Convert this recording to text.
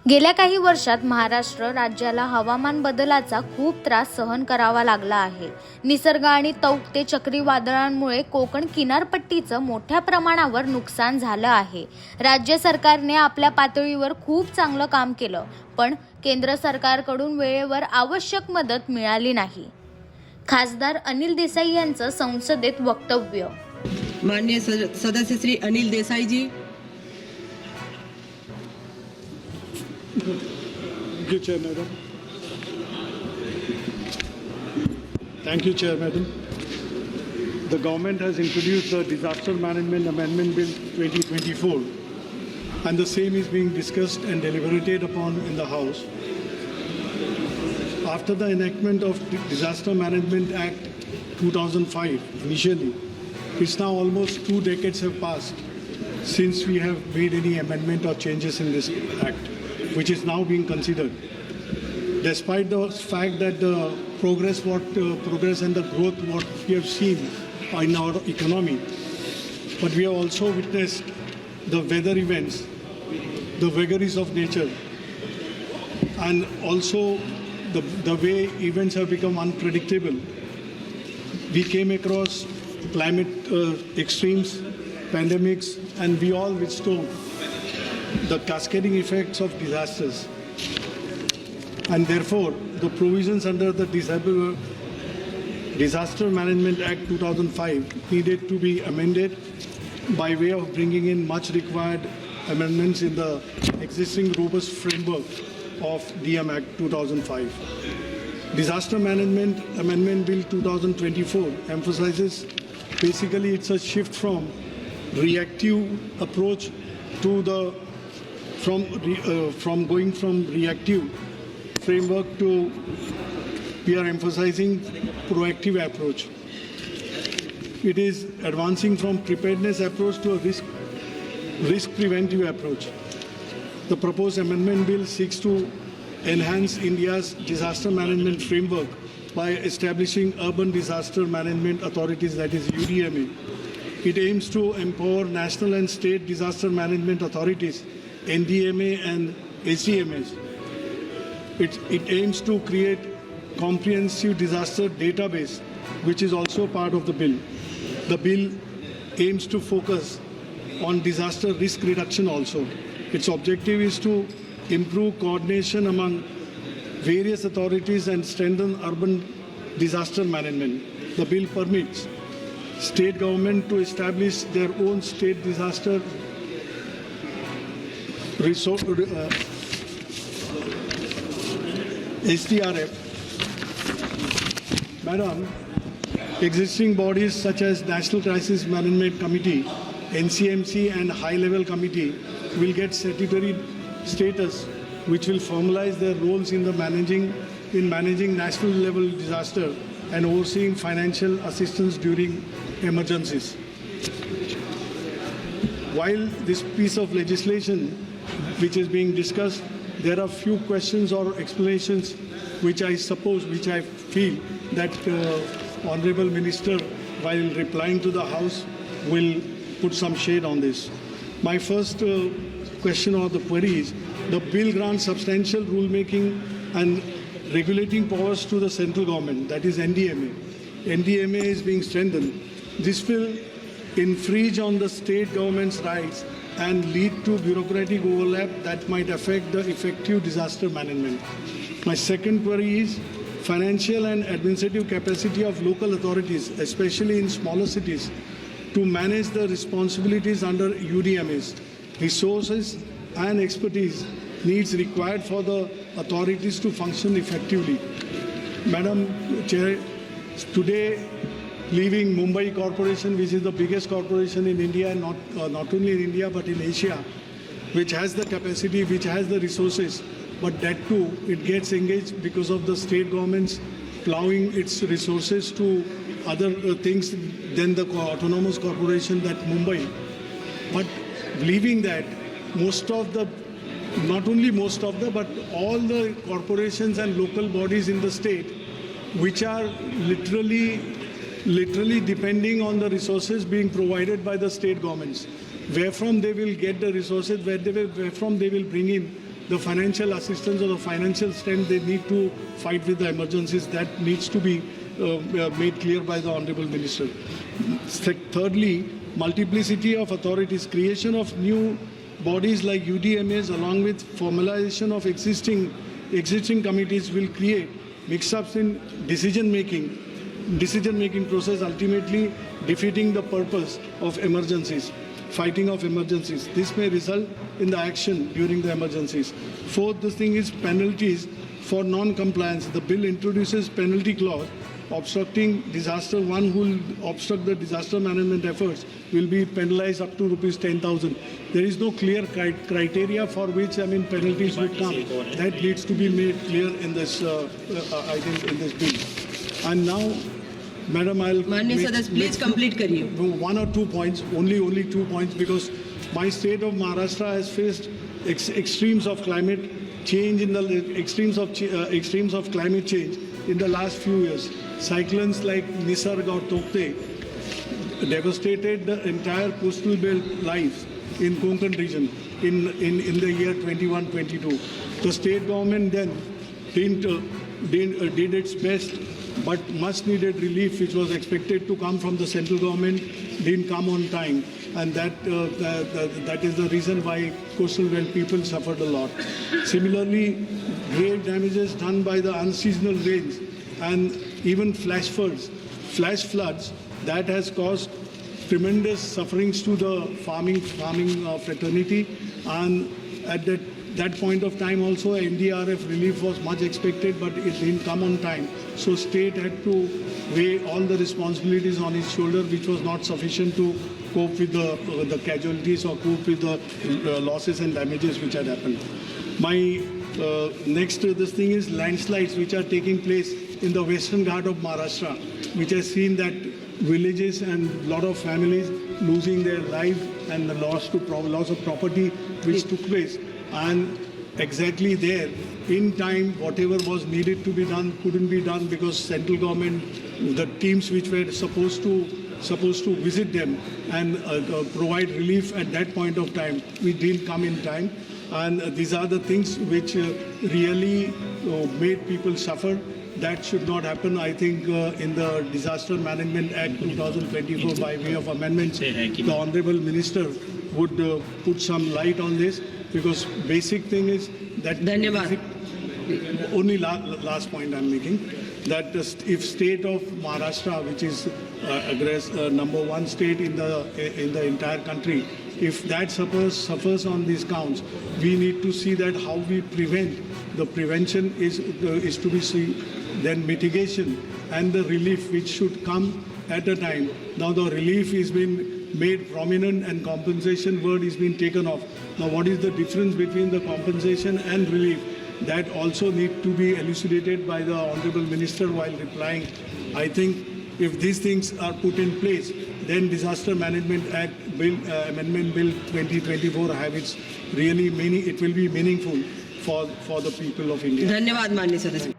गेल्या काही वर्षात महाराष्ट्र राज्याला हवामान बदलाचा खूप त्रास सहन करावा लागला आहे. निसर्ग आणि तौक्ते चक्रीवादळांमुळे कोकण किनारपट्टीचं मोठ्या प्रमाणावर नुकसान झालं आहे. राज्य सरकारने आपल्या पातळीवर खूप चांगलं काम केलं, पण केंद्र सरकारकडून वेळेवर आवश्यक मदत मिळाली नाही. खासदार अनिल देसाई यांचं संसदेत वक्तव्य. माननीय सदस्य श्री अनिल देसाई जी. Thank you, Chair Madam. Thank you, Chair Madam. The government has introduced the Disaster Management Amendment Bill 2024, and the same is being discussed and deliberated upon in the House. After the enactment of Disaster Management Act 2005, initially, it's now almost 2 decades have passed since we have made any amendment or changes in this act, which is now being considered. Despite the fact that the progress and the growth what we have seen in our economy, but we have also witnessed the weather events, the vagaries of nature, and also the way events have become unpredictable. We came across climate extremes, pandemics, and we all withstood the cascading effects of disasters. And therefore, the provisions under the Disaster Management Act 2005 needed to be amended by way of bringing in much required amendments in the existing robust framework of DM Act 2005. Disaster Management Amendment Bill 2024 emphasizes, basically it's a shift from reactive approach to the from going from reactive framework to we are emphasizing proactive approach. It is advancing from preparedness approach to a risk preventive approach. The proposed amendment bill seeks to enhance India's disaster management framework by establishing urban disaster management authorities, that is UDMA. It aims to empower national and state disaster management authorities, NDMA and ACMS. It aims to create comprehensive disaster database, which is also part of the bill. The bill aims to focus on disaster risk reduction also. Its objective is to improve coordination among various authorities and strengthen urban disaster management. The bill permits state government to establish their own state disaster resource SDRF. Madam, existing bodies such as National Crisis Management Committee, NCMC and High Level Committee will get statutory status, which will formalize their roles in managing national level disaster and overseeing financial assistance during emergencies. While this piece of legislation which is being discussed, there are few questions or explanations which I feel that Honorable Minister, while replying to the House, will put some shade on this. My first question or the query is, the bill grants substantial rulemaking and regulating powers to the central government, that is NDMA. NDMA is being strengthened. This will infringe on the state government's rights and lead to bureaucratic overlap that might affect the effective disaster management. My second query is financial and administrative capacity of local authorities, especially in smaller cities, to manage the responsibilities under UDMAs. Resources and expertise needs required for the authorities to function effectively. Madam Chair, today leaving Mumbai Corporation, which is the biggest corporation in India, not only in India but in Asia, which has the capacity, which has the resources, but that too, it gets engaged because of the state governments plowing its resources to other things than the autonomous corporation that Mumbai. But leaving that, not only most of the, but all the corporations and local bodies in the state, which are literally depending on the resources being provided by the state governments. Where from they will get the resources, where from they will bring in the financial assistance or the financial strength they need to fight with the emergencies, that needs to be made clear by the Honorable Minister. Thirdly, multiplicity of authorities, creation of new bodies like UDMAs along with formalization of existing committees will create mix-ups in decision-making process, ultimately defeating the purpose of emergencies, fighting of emergencies. This may result in the action during the emergencies. Fourth, the thing is penalties for non-compliance. The bill introduces penalty clause. Obstructing disaster, one who will obstruct the disaster management efforts will be penalized up to ₹10,000. There is no clear criteria for which penalties would come. That needs to be made clear in this, I think, in this bill. And now, Madam, I'll माननीय सदस्य please complete करिए. one or 2 points, only 2 points, because my state of Maharashtra has faced extremes of climate change extremes of climate change in the last few years. Cyclones like Nisarg or Tokte devastated the entire coastal belt lives in Konkan region in the year 21-22. The state government then did its best, but much needed relief which was expected to come from the central government didn't come on time, and that is the reason why coastal belt people suffered a lot. Similarly, grave damages done by the unseasonal rains and even flash floods that has caused tremendous sufferings to the farming fraternity, and at that point of time also NDRF relief was much expected, but it didn't come on time. So state had to weigh all the responsibilities on its shoulder, which was not sufficient to cope with the casualties or cope with the losses and damages which had happened. My next this thing is landslides which are taking place in the Western Ghat of Maharashtra, which has seen that villages and a lot of families losing their lives and the loss of property which took place. And exactly there, in time, whatever was needed to be done couldn't be done because central government, the teams which were supposed to visit them and provide relief at that point of time, we didn't come in time. And these are the things which really made people suffer. That should not happen. I think in the Disaster Management Act 2024, by way of amendments, the Honorable Minister would put some light on this, because basic thing is that only last point I'm making, that if state of Maharashtra, which is number one state in the entire country, if that suffers on these counts, we need to see that how we prevent. The prevention is to be seen, then mitigation and the relief which should come at a time. Now the relief is been made prominent and compensation word is being taken off. Now what is the difference between the compensation and relief? That also need to be elucidated by the Honorable Minister while replying. I think if these things are put in place, then Disaster Management Act Amendment Bill 2024 have its really it will be meaningful for the people of India. धन्यवाद माननीय सदस्य.